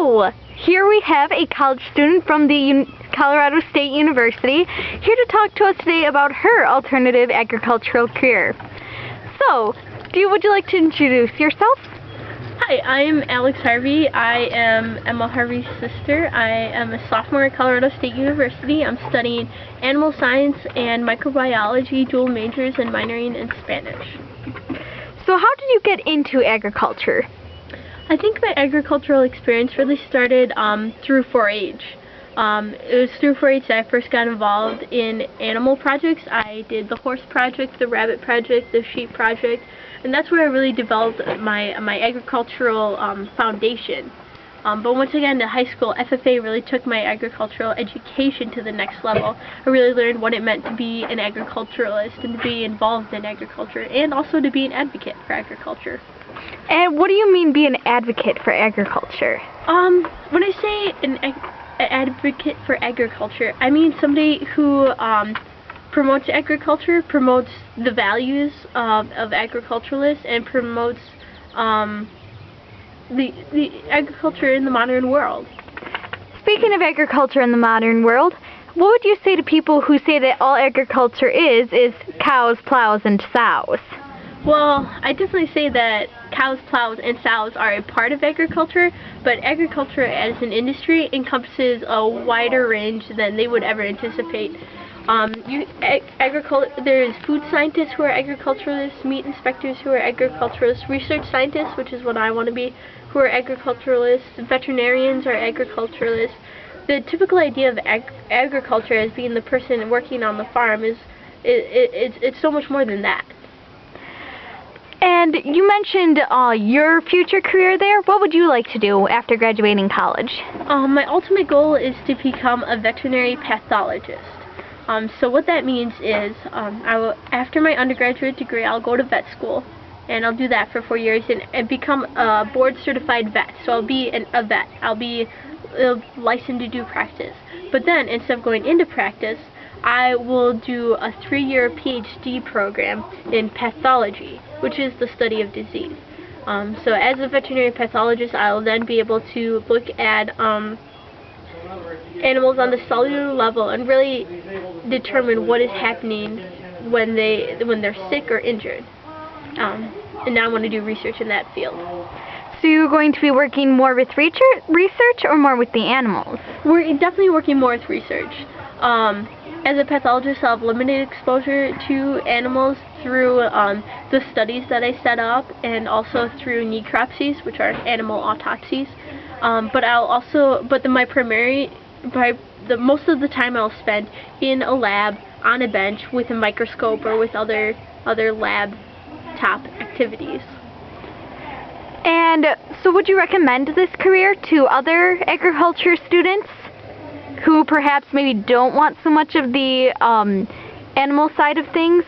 So, here we have a college student from the Colorado State University here to talk to us today about her alternative agricultural career. So, would you like to introduce yourself? Hi, I'm Alex Harvey. I am Emma Harvey's sister. I am a sophomore at Colorado State University. I'm studying animal science and microbiology, dual majors, and minoring in Spanish. So how did you get into agriculture? I think my agricultural experience really started through 4-H. It was through 4-H that I first got involved in animal projects. I did the horse project, the rabbit project, the sheep project, and that's where I really developed my agricultural foundation. But once again, in high school, FFA really took my agricultural education to the next level. I really learned what it meant to be an agriculturalist and to be involved in agriculture, and also to be an advocate for agriculture. And what do you mean be an advocate for agriculture? When I say an advocate for agriculture, I mean somebody who promotes agriculture, promotes the values of agriculturalists, and promotes the agriculture in the modern world. Speaking of agriculture in the modern world, what would you say to people who say that all agriculture is cows, plows, and sows? Well, I definitely say that cows, plows, and sows are a part of agriculture, but agriculture as an industry encompasses a wider range than they would ever anticipate. There's food scientists who are agriculturalists, meat inspectors who are agriculturalists, research scientists, which is what I want to be, who are agriculturalists, veterinarians are agriculturalists. The typical idea of agriculture as being the person working on the farm it's so much more than that. And you mentioned your future career there. What would you like to do after graduating college? My ultimate goal is to become a veterinary pathologist. So what that means is, after my undergraduate degree, I'll go to vet school, and I'll do that for 4 years and become a board-certified vet. So I'll be a vet. I'll be licensed to do practice. But then, instead of going into practice, I will do a 3-year PhD program in pathology, which is the study of disease. So as a veterinary pathologist, I'll then be able to look at animals on the cellular level and really determine what is happening when they're sick or injured. And now I want to do research in that field. So you're going to be working more with research or more with the animals? We're definitely working more with research. As a pathologist, I'll have limited exposure to animals through the studies that I set up, and also through necropsies, which are animal autopsies. But most of the time I'll spend in a lab, on a bench, with a microscope, or with other lab top activities. And so would you recommend this career to other agriculture students who perhaps maybe don't want so much of the animal side of things?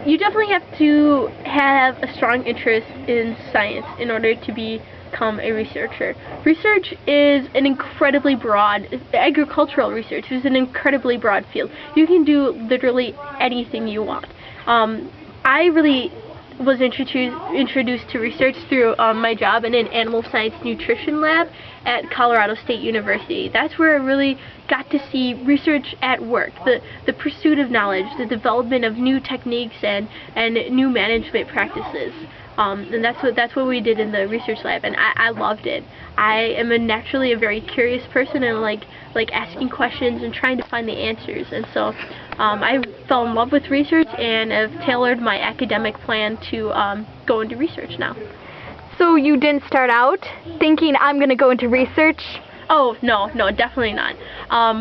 You definitely have to have a strong interest in science in order to become a researcher. Research is an incredibly broad, agricultural research is an incredibly broad field. You can do literally anything you want. I really was introduced to research through my job in an animal science nutrition lab at Colorado State University. That's where I really got to see research at work, the pursuit of knowledge, the development of new techniques and new management practices. And that's what we did in the research lab, and I loved it. I am naturally a very curious person, and like asking questions and trying to find the answers. And so I fell in love with research and have tailored my academic plan to go into research now. So you didn't start out thinking, I'm going to go into research? Oh, no, definitely not.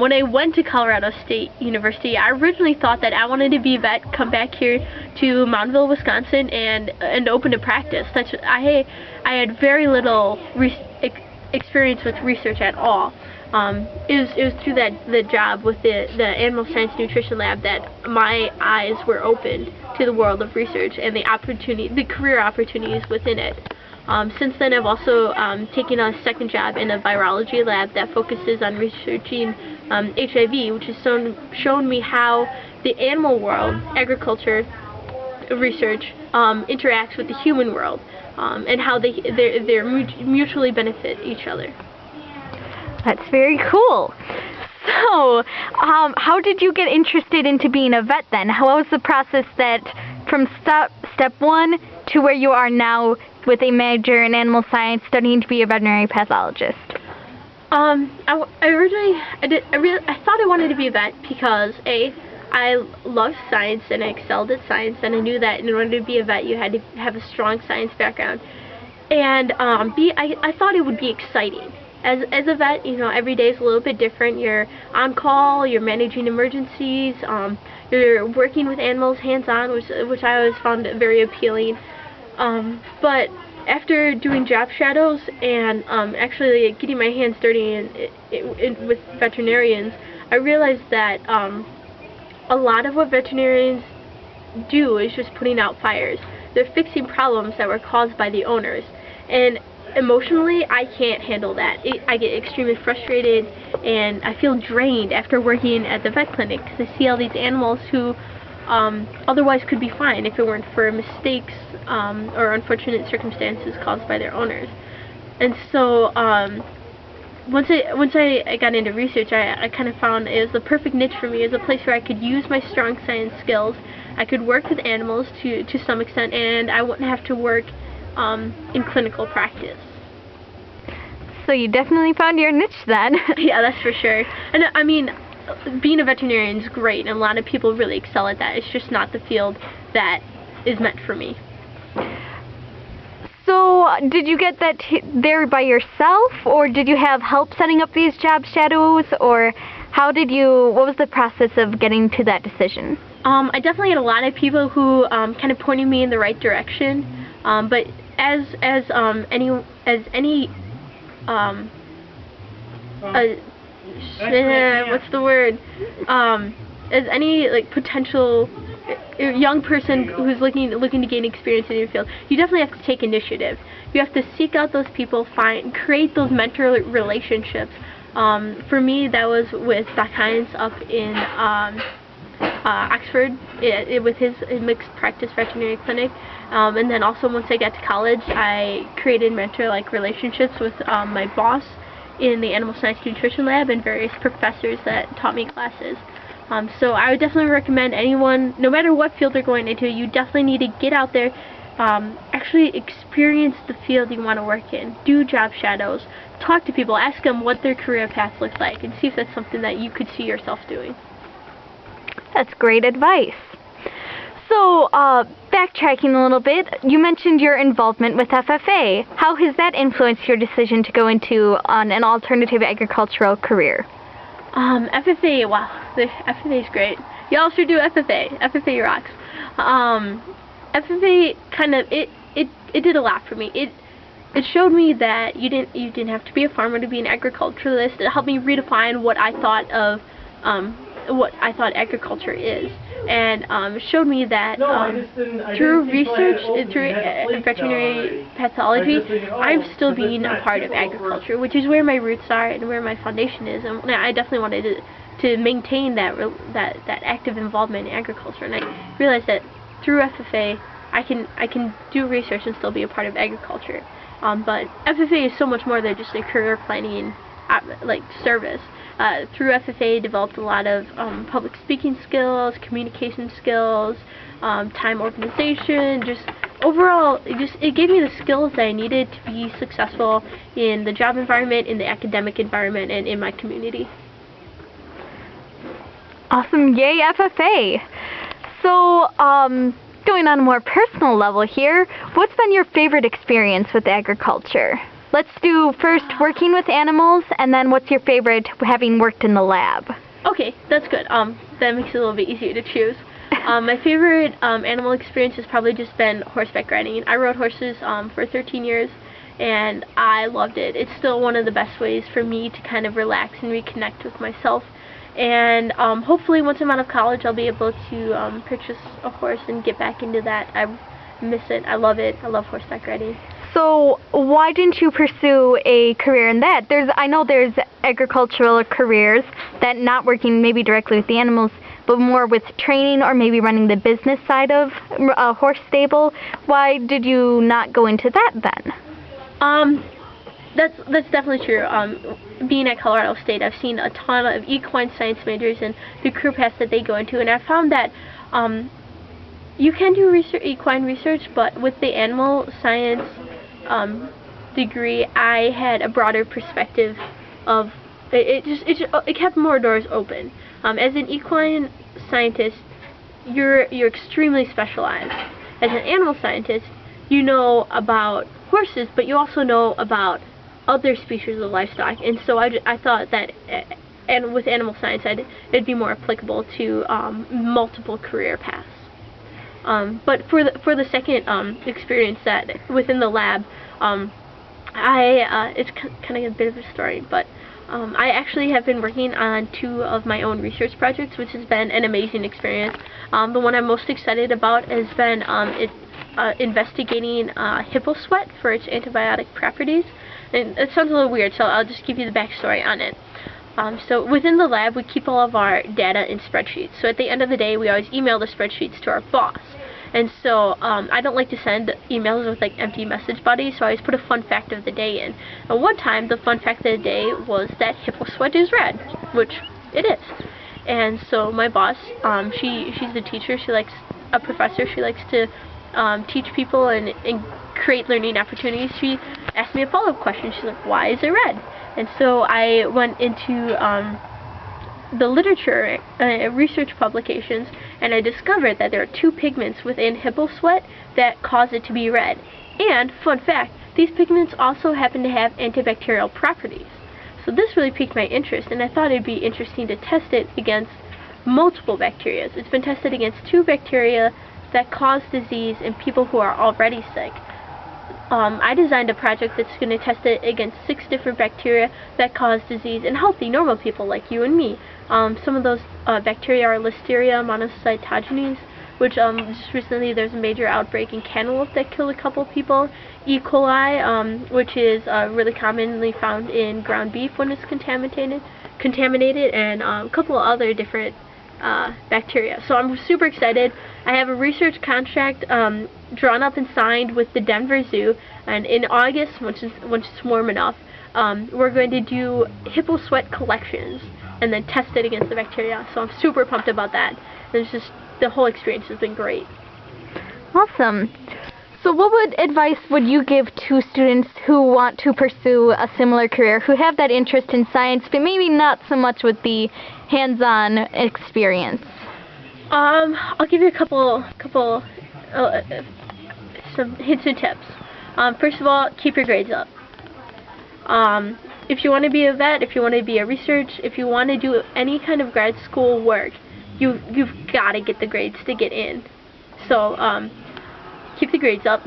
When I went to Colorado State University, I originally thought that I wanted to be a vet, come back here to Mountville, Wisconsin, and open a practice. I had very little experience with research at all. It was through the job with the Animal Science Nutrition Lab that my eyes were opened to the world of research and the career opportunities within it. Since then, I've also taken a second job in a virology lab that focuses on researching HIV, which has shown me how the animal world, agriculture research, interacts with the human world. and how they're mutually benefit each other. That's very cool. So, how did you get interested into being a vet then? How was the process that from step one to where you are now with a major in animal science studying to be a veterinary pathologist? I thought I wanted to be a vet because I loved science and I excelled at science, and I knew that in order to be a vet you had to have a strong science background. And I thought it would be exciting. As a vet, every day is a little bit different. You're on call, you're managing emergencies, you're working with animals hands-on, which I always found very appealing. But after doing job shadows and actually getting my hands dirty with veterinarians, I realized that a lot of what veterinarians do is just putting out fires. They're fixing problems that were caused by the owners. And emotionally, I can't handle that. I get extremely frustrated and I feel drained after working at the vet clinic because I see all these animals who otherwise could be fine if it weren't for mistakes or unfortunate circumstances caused by their owners. And so once I got into research, I kind of found it was the perfect niche for me. It was a place where I could use my strong science skills. I could work with animals to some extent, and I wouldn't have to work in clinical practice. So you definitely found your niche then. Yeah, that's for sure. And I mean, being a veterinarian is great, and a lot of people really excel at that. It's just not the field that is meant for me. So, did you get that there by yourself, or did you have help setting up these job shadows, or what was the process of getting to that decision? I definitely had a lot of people who kind of pointed me in the right direction, but as any potential young person who's looking to gain experience in your field, you definitely have to take initiative. You have to seek out those people, create those mentor relationships. For me, that was with Doc Hines up in Oxford with his mixed practice veterinary clinic. And then also once I got to college, I created mentor-like relationships with my boss in the animal science nutrition lab and various professors that taught me classes. So I would definitely recommend anyone, no matter what field they're going into, you definitely need to get out there, actually experience the field you want to work in, do job shadows, talk to people, ask them what their career path looks like, and see if that's something that you could see yourself doing. That's great advice. So, backtracking a little bit, you mentioned your involvement with FFA. How has that influenced your decision to go into an alternative agricultural career? FFA, wow, the FFA is great. Y'all should do FFA. FFA rocks. FFA kind of it did a lot for me. It showed me that you didn't have to be a farmer to be an agriculturalist. It helped me redefine what I thought agriculture is, and showed me that through research, through veterinary pathology, I'm still being a part of agriculture, which is where my roots are and where my foundation is. And I definitely wanted to maintain that active involvement in agriculture. And I realized that through FFA, I can do research and still be a part of agriculture. But FFA is so much more than just a career planning service. Through FFA, developed a lot of public speaking skills, communication skills, time organization. Just overall, it gave me the skills that I needed to be successful in the job environment, in the academic environment, and in my community. Awesome! Yay, FFA! So, going on a more personal level here, what's been your favorite experience with agriculture? Let's do first working with animals, and then what's your favorite having worked in the lab? Okay, that's good. That makes it a little bit easier to choose. My favorite animal experience has probably just been horseback riding. I rode horses for 13 years, and I loved it. It's still one of the best ways for me to kind of relax and reconnect with myself. And hopefully once I'm out of college, I'll be able to purchase a horse and get back into that. I miss it. I love it. I love horseback riding. So why didn't you pursue a career in that? I know there's agricultural careers that not working maybe directly with the animals but more with training or maybe running the business side of a horse stable. Why did you not go into that then? That's definitely true. Being at Colorado State, I've seen a ton of equine science majors and the career paths that they go into, and I found that you can do equine research, but with the animal science degree, I had a broader perspective of it kept more doors open. As an equine scientist, you're extremely specialized. As an animal scientist, you know about horses, but you also know about other species of livestock, and so I thought that and with animal science it'd be more applicable to multiple career paths. But for the second experience that within the lab, it's kind of a bit of a story, but I actually have been working on 2 of my own research projects, which has been an amazing experience. The one I'm most excited about has been investigating hippo sweat for its antibiotic properties. And it sounds a little weird, so I'll just give you the backstory on it. So within the lab, we keep all of our data in spreadsheets. So at the end of the day, we always email the spreadsheets to our boss. And so I don't like to send emails with like empty message bodies, so I always put a fun fact of the day in. And one time, the fun fact of the day was that hippo sweat is red, which it is. And so my boss, she's a teacher, a professor, she likes to teach people and create learning opportunities. She asked me a follow-up question. She's like, why is it red? And so I went into the literature, research publications, and I discovered that there are 2 pigments within hippo sweat that cause it to be red. And, fun fact, these pigments also happen to have antibacterial properties. So this really piqued my interest, and I thought it'd be interesting to test it against multiple bacteria. It's been tested against 2 bacteria that cause disease in people who are already sick. I designed a project that's going to test it against 6 different bacteria that cause disease in healthy, normal people like you and me. Some of those bacteria are Listeria monocytogenes, which just recently there's a major outbreak in cantaloupe that killed a couple people. E. coli, which is really commonly found in ground beef when it's contaminated, and a couple of other different bacteria. So I'm super excited. I have a research contract drawn up and signed with the Denver Zoo, and in August, once it's warm enough, we're going to do hippo sweat collections and then test it against the bacteria. So I'm super pumped about that. It's just, the whole experience has been great. Awesome. So what advice would you give to students who want to pursue a similar career, who have that interest in science, but maybe not so much with the hands-on experience? I'll give you a couple some hints and tips. First of all, keep your grades up. If you want to be a vet, if you want to be a research, if you want to do any kind of grad school work, you've got to get the grades to get in. So keep the grades up.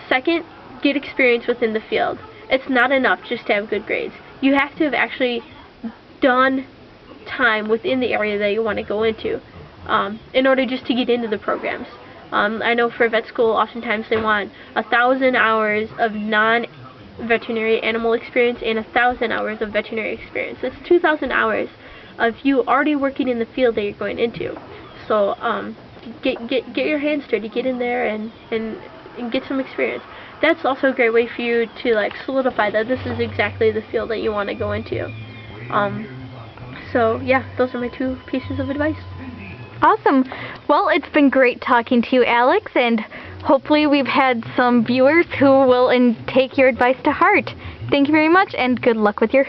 Second, get experience within the field. It's not enough just to have good grades. You have to have actually done time within the area that you want to go into in order just to get into the programs. I know for vet school, oftentimes they want 1,000 hours of non-veterinary animal experience and 1,000 hours of veterinary experience. That's 2,000 hours of you already working in the field that you're going into. So get your hands dirty, get in there and get some experience. That's also a great way for you to like solidify that this is exactly the field that you want to go into. So yeah, those are my 2 pieces of advice. Awesome. Well, it's been great talking to you, Alex, and hopefully we've had some viewers who will take your advice to heart. Thank you very much, and good luck with your